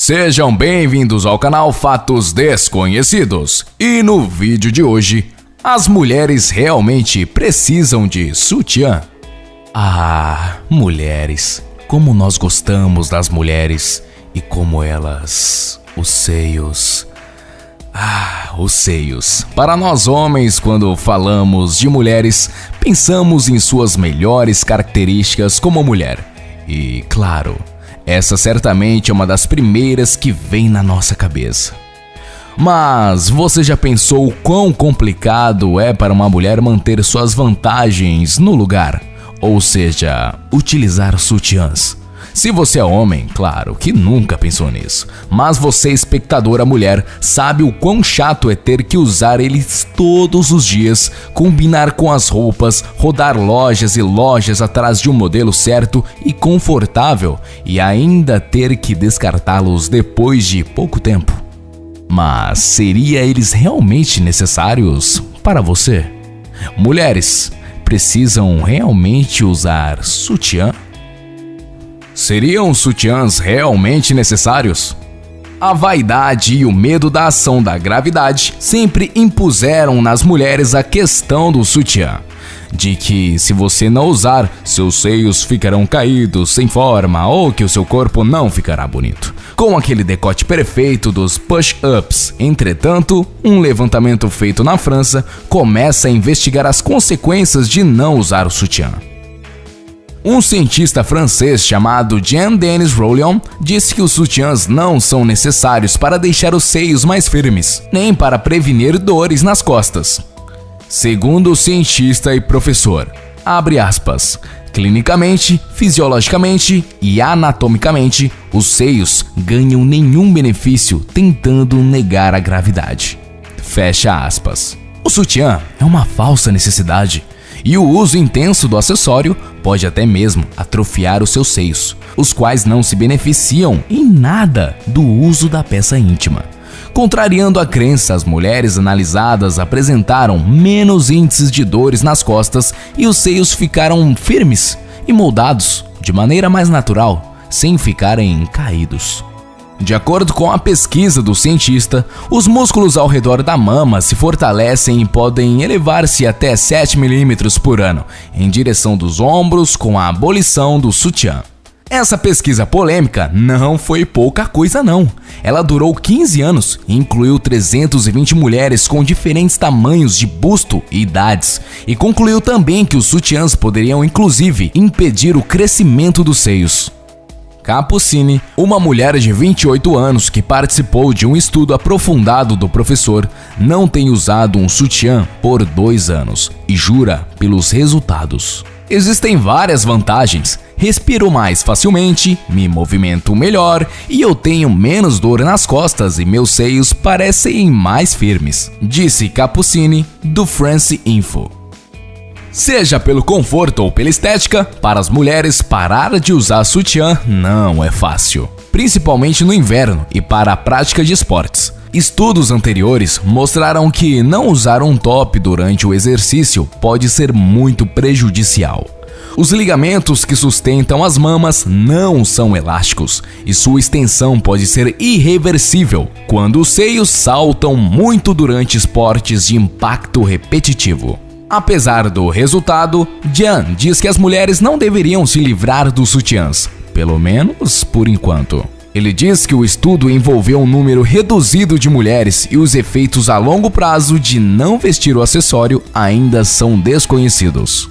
Sejam bem-vindos ao canal Fatos Desconhecidos. E no vídeo de hoje, as mulheres realmente precisam de sutiã? Ah, mulheres, como nós gostamos das mulheres e como elas... os seios... os seios. Para nós homens, quando falamos de mulheres, pensamos em suas melhores características como mulher. E, claro, essa certamente é uma das primeiras que vem na nossa cabeça. Mas você já pensou o quão complicado é para uma mulher manter suas vantagens no lugar? Ou seja, utilizar sutiãs. Se você é homem, claro que nunca pensou nisso, mas você, espectadora mulher, sabe o quão chato é ter que usar eles todos os dias, combinar com as roupas, rodar lojas e lojas atrás de um modelo certo e confortável e ainda ter que descartá-los depois de pouco tempo. Mas seria eles realmente necessários para você? Mulheres precisam realmente usar sutiã? Seriam sutiãs realmente necessários? A vaidade e o medo da ação da gravidade sempre impuseram nas mulheres a questão do sutiã. De que se você não usar, seus seios ficarão caídos, sem forma, ou que o seu corpo não ficará bonito, com aquele decote perfeito dos push-ups. Entretanto, um levantamento feito na França começa a investigar as consequências de não usar o sutiã. Um cientista francês chamado Jean-Denis Rollion disse que os sutiãs não são necessários para deixar os seios mais firmes, nem para prevenir dores nas costas. Segundo o cientista e professor, abre aspas, clinicamente, fisiologicamente e anatomicamente, os seios ganham nenhum benefício tentando negar a gravidade. Fecha aspas. O sutiã é uma falsa necessidade. E o uso intenso do acessório pode até mesmo atrofiar os seus seios, os quais não se beneficiam em nada do uso da peça íntima. Contrariando a crença, as mulheres analisadas apresentaram menos índices de dores nas costas e os seios ficaram firmes e moldados de maneira mais natural, sem ficarem caídos. De acordo com a pesquisa do cientista, os músculos ao redor da mama se fortalecem e podem elevar-se até 7 mm por ano, em direção dos ombros com a abolição do sutiã. Essa pesquisa polêmica não foi pouca coisa não. Ela durou 15 anos e incluiu 320 mulheres com diferentes tamanhos de busto e idades, e concluiu também que os sutiãs poderiam inclusive impedir o crescimento dos seios. Capucini, uma mulher de 28 anos que participou de um estudo aprofundado do professor, não tem usado um sutiã por 2 anos e jura pelos resultados. Existem várias vantagens. Respiro mais facilmente, me movimento melhor e eu tenho menos dor nas costas e meus seios parecem mais firmes, disse Capucini do France Info. Seja pelo conforto ou pela estética, para as mulheres parar de usar sutiã não é fácil, principalmente no inverno e para a prática de esportes. Estudos anteriores mostraram que não usar um top durante o exercício pode ser muito prejudicial. Os ligamentos que sustentam as mamas não são elásticos e sua extensão pode ser irreversível quando os seios saltam muito durante esportes de impacto repetitivo. Apesar do resultado, Jean diz que as mulheres não deveriam se livrar dos sutiãs, pelo menos por enquanto. Ele diz que o estudo envolveu um número reduzido de mulheres e os efeitos a longo prazo de não vestir o acessório ainda são desconhecidos.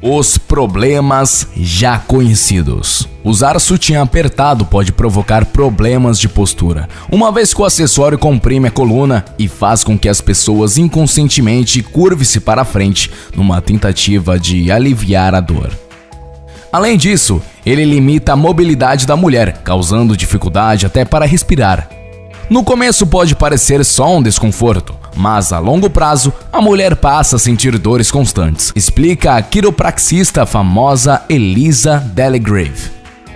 Os problemas já conhecidos. Usar sutiã apertado pode provocar problemas de postura, uma vez que o acessório comprime a coluna e faz com que as pessoas inconscientemente curvem-se para a frente numa tentativa de aliviar a dor. Além disso, ele limita a mobilidade da mulher, causando dificuldade até para respirar. No começo pode parecer só um desconforto, mas a longo prazo a mulher passa a sentir dores constantes, explica a quiropraxista famosa Elisa Delegrave.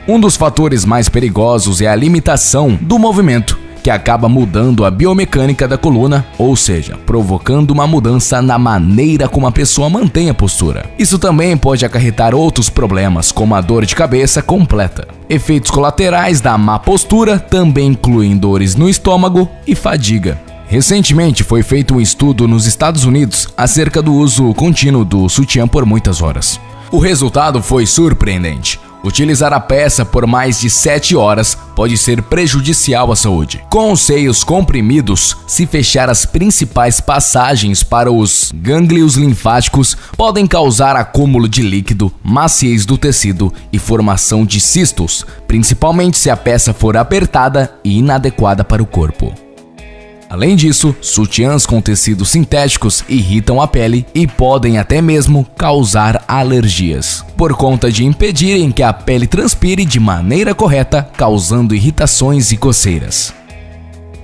Um dos fatores mais perigosos é a limitação do movimento, que acaba mudando a biomecânica da coluna, ou seja, provocando uma mudança na maneira como a pessoa mantém a postura. Isso também pode acarretar outros problemas, como a dor de cabeça completa. Efeitos colaterais da má postura também incluem dores no estômago e fadiga. Recentemente foi feito um estudo nos Estados Unidos acerca do uso contínuo do sutiã por muitas horas. O resultado foi surpreendente. Utilizar a peça por mais de 7 horas pode ser prejudicial à saúde. Com os seios comprimidos, se fechar as principais passagens para os gânglios linfáticos, podem causar acúmulo de líquido, maciez do tecido e formação de cistos, principalmente se a peça for apertada e inadequada para o corpo. Além disso, sutiãs com tecidos sintéticos irritam a pele e podem até mesmo causar alergias, por conta de impedirem que a pele transpire de maneira correta, causando irritações e coceiras.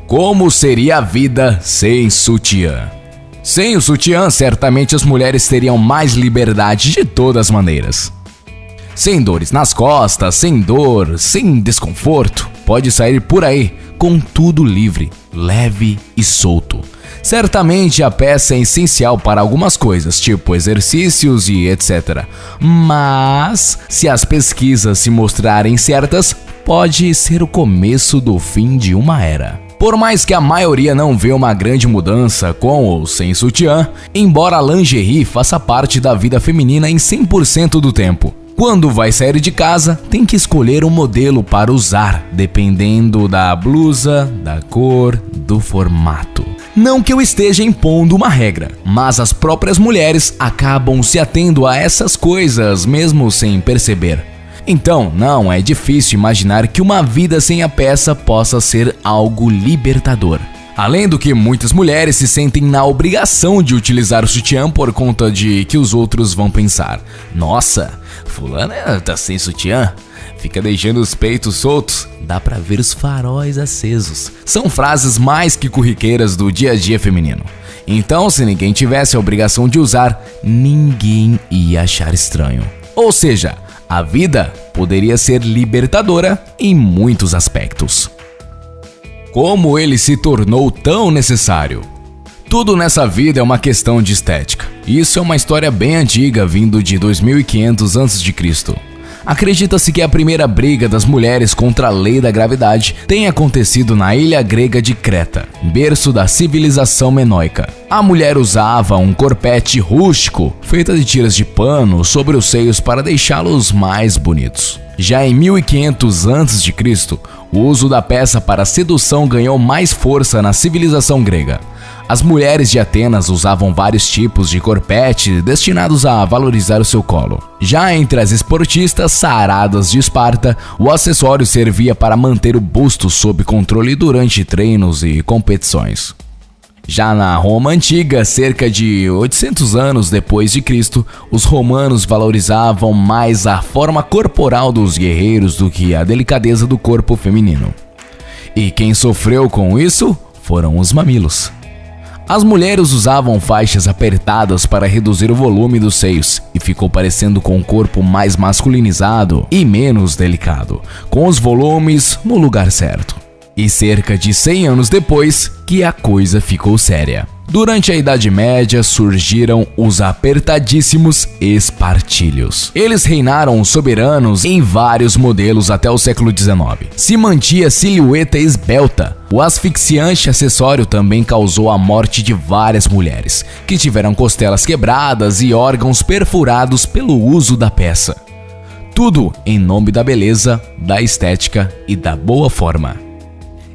Como seria a vida sem sutiã? Sem o sutiã, certamente as mulheres teriam mais liberdade de todas as maneiras. Sem dores nas costas, sem dor, sem desconforto, pode sair por aí com tudo livre, leve e solto. Certamente a peça é essencial para algumas coisas, tipo exercícios e etc. Mas, se as pesquisas se mostrarem certas, pode ser o começo do fim de uma era. Por mais que a maioria não vê uma grande mudança com ou sem sutiã, embora a lingerie faça parte da vida feminina em 100% do tempo. Quando vai sair de casa, tem que escolher um modelo para usar, dependendo da blusa, da cor, do formato. Não que eu esteja impondo uma regra, mas as próprias mulheres acabam se atendo a essas coisas mesmo sem perceber. Então, não é difícil imaginar que uma vida sem a peça possa ser algo libertador. Além do que muitas mulheres se sentem na obrigação de utilizar o sutiã por conta de que os outros vão pensar: nossa, fulana tá sem sutiã, fica deixando os peitos soltos, dá pra ver os faróis acesos. São frases mais que corriqueiras do dia a dia feminino. Então, se ninguém tivesse a obrigação de usar, ninguém ia achar estranho. Ou seja, a vida poderia ser libertadora em muitos aspectos. Como ele se tornou tão necessário? Tudo nessa vida é uma questão de estética. Isso é uma história bem antiga, vindo de 2500 a.C. Acredita-se que a primeira briga das mulheres contra a lei da gravidade tenha acontecido na ilha grega de Creta, berço da civilização minoica. A mulher usava um corpete rústico, feito de tiras de pano, sobre os seios para deixá-los mais bonitos. Já em 1500 a.C., o uso da peça para sedução ganhou mais força na civilização grega. As mulheres de Atenas usavam vários tipos de corpete destinados a valorizar o seu colo. Já entre as esportistas saradas de Esparta, o acessório servia para manter o busto sob controle durante treinos e competições. Já na Roma Antiga, cerca de 800 anos depois de Cristo, os romanos valorizavam mais a forma corporal dos guerreiros do que a delicadeza do corpo feminino. E quem sofreu com isso foram os mamilos. As mulheres usavam faixas apertadas para reduzir o volume dos seios e ficou parecendo com um corpo mais masculinizado e menos delicado, com os volumes no lugar certo. E cerca de 100 anos depois que a coisa ficou séria. Durante a Idade Média surgiram os apertadíssimos espartilhos. Eles reinaram soberanos em vários modelos até o século XIX. Se mantinha silhueta esbelta. O asfixiante acessório também causou a morte de várias mulheres, que tiveram costelas quebradas e órgãos perfurados pelo uso da peça. Tudo em nome da beleza, da estética e da boa forma.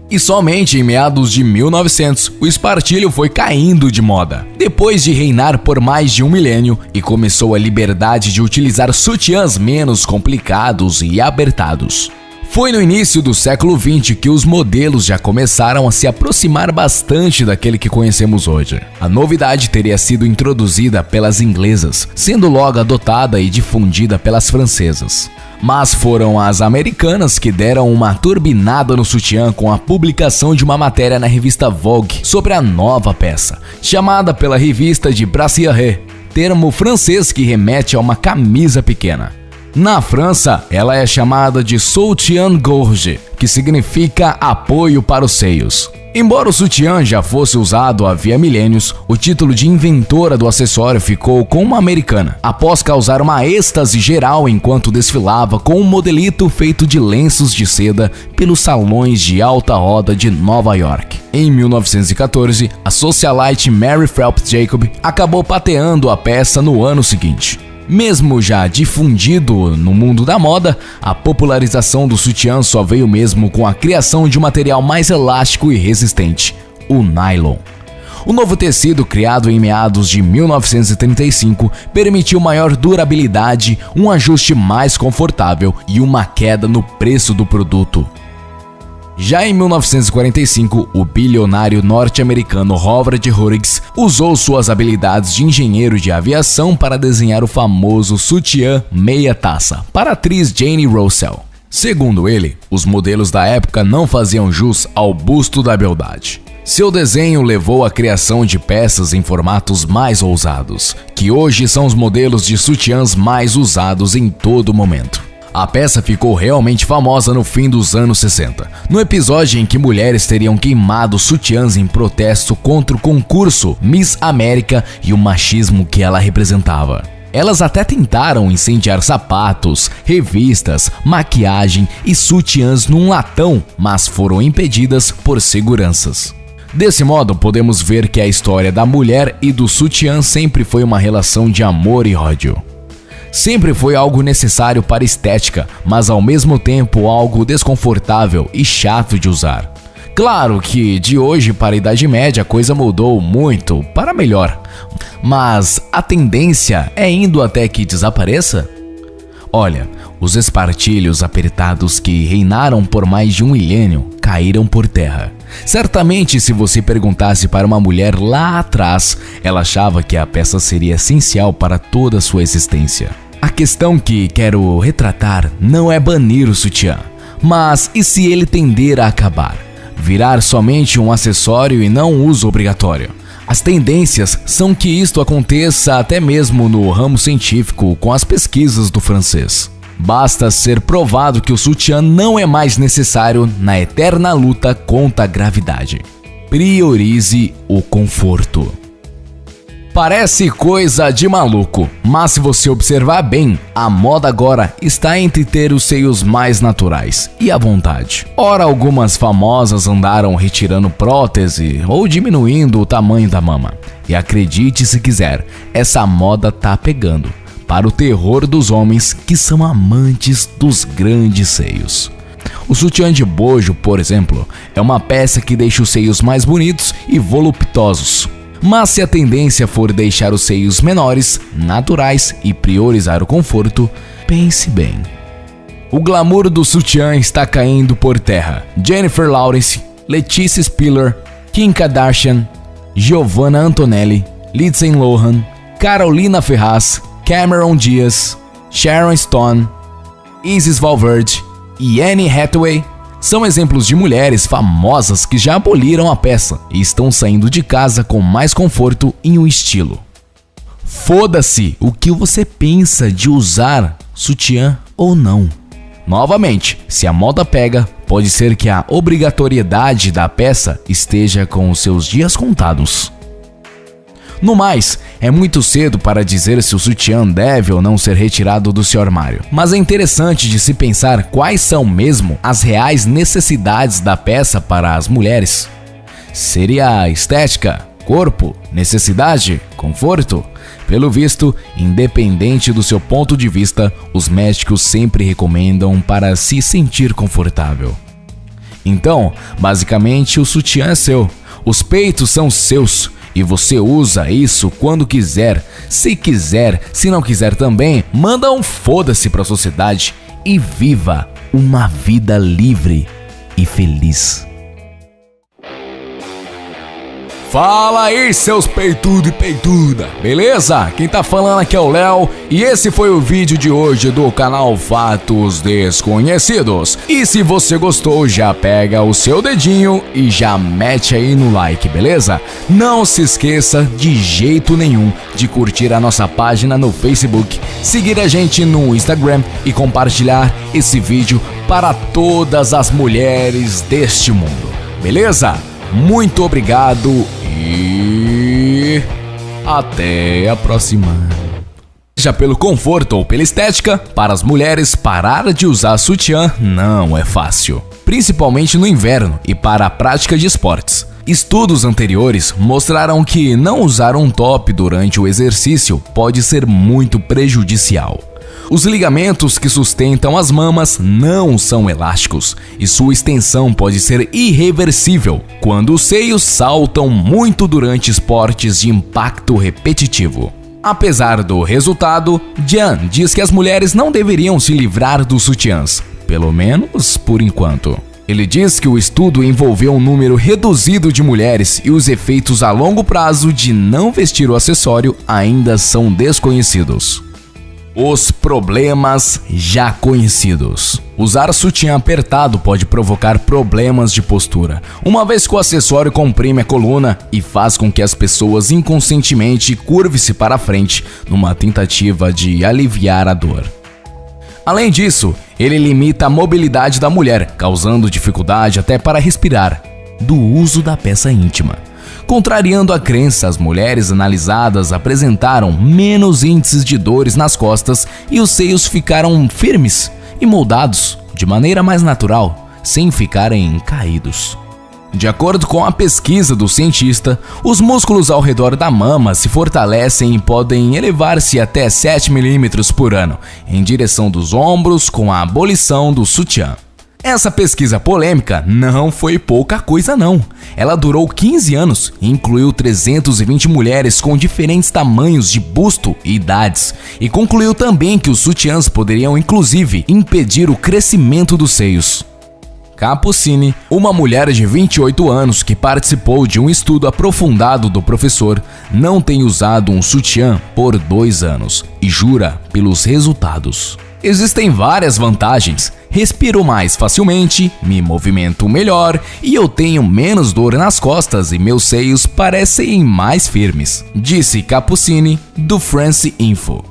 E somente em meados de 1900, o espartilho foi caindo de moda, depois de reinar por mais de um milênio, e começou a liberdade de utilizar sutiãs menos complicados e apertados. Foi no início do século XX que os modelos já começaram a se aproximar bastante daquele que conhecemos hoje. A novidade teria sido introduzida pelas inglesas, sendo logo adotada e difundida pelas francesas. Mas foram as americanas que deram uma turbinada no sutiã com a publicação de uma matéria na revista Vogue sobre a nova peça, chamada pela revista de brassiere, termo francês que remete a uma camisa pequena. Na França, ela é chamada de soutien-gorge, que significa apoio para os seios. Embora o sutiã já fosse usado havia milênios, o título de inventora do acessório ficou com uma americana, após causar uma êxtase geral enquanto desfilava com um modelito feito de lenços de seda pelos salões de alta roda de Nova York. Em 1914, a socialite Mary Phelps Jacob acabou patenteando a peça no ano seguinte. Mesmo já difundido no mundo da moda, a popularização do sutiã só veio mesmo com a criação de um material mais elástico e resistente, o nylon. O novo tecido, criado em meados de 1935, permitiu maior durabilidade, um ajuste mais confortável e uma queda no preço do produto. Já em 1945, o bilionário norte-americano Howard Hughes usou suas habilidades de engenheiro de aviação para desenhar o famoso sutiã meia-taça para a atriz Jane Russell. Segundo ele, os modelos da época não faziam jus ao busto da beldade. Seu desenho levou à criação de peças em formatos mais ousados, que hoje são os modelos de sutiãs mais usados em todo momento. A peça ficou realmente famosa no fim dos anos 60, no episódio em que mulheres teriam queimado sutiãs em protesto contra o concurso Miss América e o machismo que ela representava. Elas até tentaram incendiar sapatos, revistas, maquiagem e sutiãs num latão, mas foram impedidas por seguranças. Desse modo, podemos ver que a história da mulher e do sutiã sempre foi uma relação de amor e ódio. Sempre foi algo necessário para estética, mas ao mesmo tempo algo desconfortável e chato de usar. Claro que de hoje para a Idade Média a coisa mudou muito para melhor, mas a tendência é indo até que desapareça? Olha, os espartilhos apertados que reinaram por mais de um milênio caíram por terra. Certamente, se você perguntasse para uma mulher lá atrás, ela achava que a peça seria essencial para toda a sua existência. A questão que quero retratar não é banir o sutiã, mas e se ele tender a acabar? Virar somente um acessório e não um uso obrigatório? As tendências são que isto aconteça até mesmo no ramo científico com as pesquisas do francês. Basta ser provado que o sutiã não é mais necessário na eterna luta contra a gravidade. Priorize o conforto. Parece coisa de maluco, mas se você observar bem, a moda agora está entre ter os seios mais naturais e à vontade. Ora, algumas famosas andaram retirando prótese ou diminuindo o tamanho da mama. E acredite se quiser, essa moda tá pegando, para o terror dos homens que são amantes dos grandes seios. O sutiã de bojo, por exemplo, é uma peça que deixa os seios mais bonitos e voluptuosos. Mas se a tendência for deixar os seios menores, naturais e priorizar o conforto, pense bem. O glamour do sutiã está caindo por terra. Jennifer Lawrence, Leticia Spiller, Kim Kardashian, Giovanna Antonelli, Lindsay Lohan, Carolina Ferraz, Cameron Diaz, Sharon Stone, Isis Valverde e Anne Hathaway são exemplos de mulheres famosas que já aboliram a peça e estão saindo de casa com mais conforto e um estilo. Foda-se o que você pensa de usar sutiã ou não. Novamente, se a moda pega, pode ser que a obrigatoriedade da peça esteja com os seus dias contados. No mais, é muito cedo para dizer se o sutiã deve ou não ser retirado do seu armário, mas é interessante de se pensar quais são mesmo as reais necessidades da peça para as mulheres. Seria estética, corpo, necessidade, conforto? Pelo visto, independente do seu ponto de vista, os médicos sempre recomendam para se sentir confortável. Então, basicamente, o sutiã é seu, os peitos são seus. E você usa isso quando quiser, se não quiser também, manda um foda-se pra sociedade e viva uma vida livre e feliz. Fala aí, seus peitudo e peituda, beleza? Quem tá falando aqui é o Léo e esse foi o vídeo de hoje do canal Fatos Desconhecidos. E se você gostou, já pega o seu dedinho e já mete aí no like, beleza? Não se esqueça de jeito nenhum de curtir a nossa página no Facebook, seguir a gente no Instagram e compartilhar esse vídeo para todas as mulheres deste mundo, beleza? Muito obrigado e até a próxima. Já pelo conforto ou pela estética, para as mulheres parar de usar sutiã não é fácil, principalmente no inverno e para a prática de esportes. Estudos anteriores mostraram que não usar um top durante o exercício pode ser muito prejudicial. Os ligamentos que sustentam as mamas não são elásticos e sua extensão pode ser irreversível quando os seios saltam muito durante esportes de impacto repetitivo. Apesar do resultado, Jan diz que as mulheres não deveriam se livrar dos sutiãs, pelo menos por enquanto. Ele diz que o estudo envolveu um número reduzido de mulheres e os efeitos a longo prazo de não vestir o acessório ainda são desconhecidos. Os problemas já conhecidos. Usar sutiã apertado pode provocar problemas de postura, uma vez que o acessório comprime a coluna e faz com que as pessoas inconscientemente curvem-se para a frente numa tentativa de aliviar a dor. Além disso, ele limita a mobilidade da mulher, causando dificuldade até para respirar, do uso da peça íntima. Contrariando a crença, as mulheres analisadas apresentaram menos índices de dores nas costas e os seios ficaram firmes e moldados de maneira mais natural, sem ficarem caídos. De acordo com a pesquisa do cientista, os músculos ao redor da mama se fortalecem e podem elevar-se até 7 milímetros por ano, em direção dos ombros com a abolição do sutiã. Essa pesquisa polêmica não foi pouca coisa não. Ela durou 15 anos e incluiu 320 mulheres com diferentes tamanhos de busto e idades, e concluiu também que os sutiãs poderiam inclusive impedir o crescimento dos seios. Capucini, uma mulher de 28 anos que participou de um estudo aprofundado do professor, não tem usado um sutiã por 2 anos e jura pelos resultados. Existem várias vantagens. Respiro mais facilmente, me movimento melhor e eu tenho menos dor nas costas e meus seios parecem mais firmes, disse Capucini do France Info.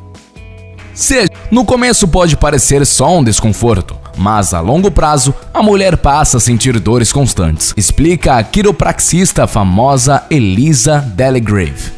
No começo pode parecer só um desconforto, mas a longo prazo a mulher passa a sentir dores constantes, explica a quiropraxista famosa Elisa Delegrave.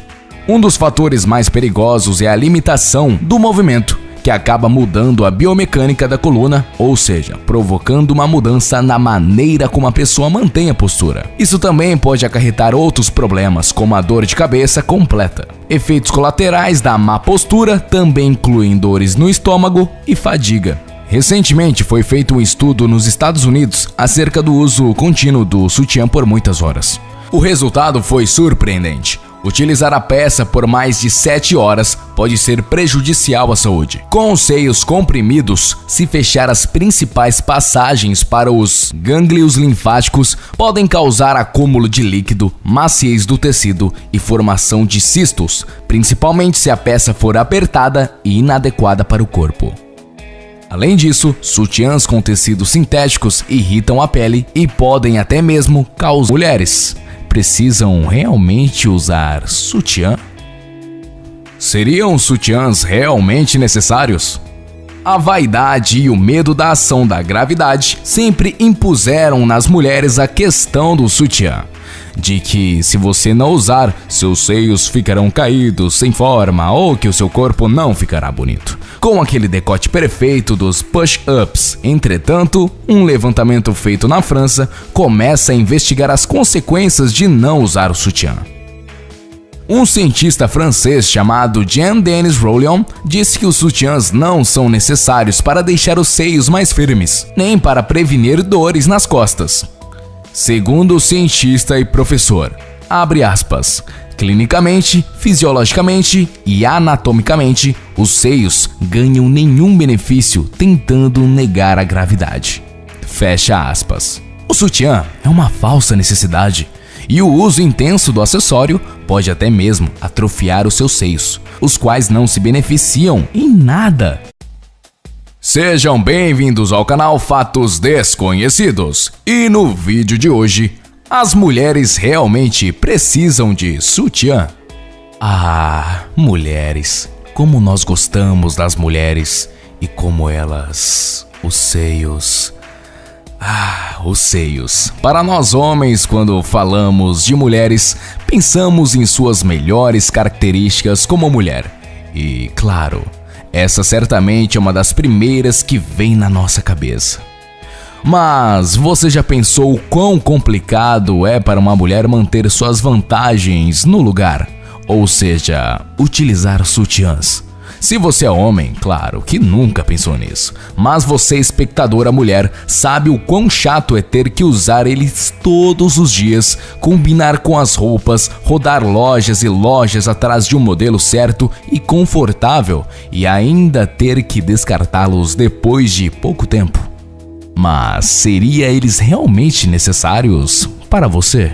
Um dos fatores mais perigosos é a limitação do movimento, que acaba mudando a biomecânica da coluna, ou seja, provocando uma mudança na maneira como a pessoa mantém a postura. Isso também pode acarretar outros problemas, como a dor de cabeça completa. Efeitos colaterais da má postura também incluem dores no estômago e fadiga. Recentemente foi feito um estudo nos Estados Unidos acerca do uso contínuo do sutiã por muitas horas. O resultado foi surpreendente. Utilizar a peça por mais de 7 horas pode ser prejudicial à saúde. Com os seios comprimidos, se fechar as principais passagens para os gânglios linfáticos, podem causar acúmulo de líquido, maciez do tecido e formação de cistos, principalmente se a peça for apertada e inadequada para o corpo. Além disso, sutiãs com tecidos sintéticos irritam a pele e podem até mesmo causar mulheres. Precisam realmente usar sutiã? Seriam sutiãs realmente necessários? A vaidade e o medo da ação da gravidade sempre impuseram nas mulheres a questão do sutiã, de que se você não usar, seus seios ficarão caídos, sem forma, ou que o seu corpo não ficará bonito, com aquele decote perfeito dos push-ups. Entretanto, um levantamento feito na França começa a investigar as consequências de não usar o sutiã. Um cientista francês chamado Jean-Denis Rollion disse que os sutiãs não são necessários para deixar os seios mais firmes, nem para prevenir dores nas costas. Segundo o cientista e professor, abre aspas, clinicamente, fisiologicamente e anatomicamente, os seios ganham nenhum benefício tentando negar a gravidade. Fecha aspas. O sutiã é uma falsa necessidade E o uso intenso do acessório pode até mesmo atrofiar os seus seios, os quais não se beneficiam em nada. Sejam bem-vindos ao canal Fatos Desconhecidos. E no vídeo de hoje, as mulheres realmente precisam de sutiã? Ah, mulheres, como nós gostamos das mulheres e como elas... os seios... os seios. Para nós homens, quando falamos de mulheres, pensamos em suas melhores características como mulher. E, claro, essa certamente é uma das primeiras que vem na nossa cabeça. Mas você já pensou o quão complicado é para uma mulher manter suas vantagens no lugar? Ou seja, utilizar sutiãs? Se você é homem, claro que nunca pensou nisso, mas você, espectadora mulher, sabe o quão chato é ter que usar eles todos os dias, combinar com as roupas, rodar lojas e lojas atrás de um modelo certo e confortável e ainda ter que descartá-los depois de pouco tempo. Mas seria eles realmente necessários para você?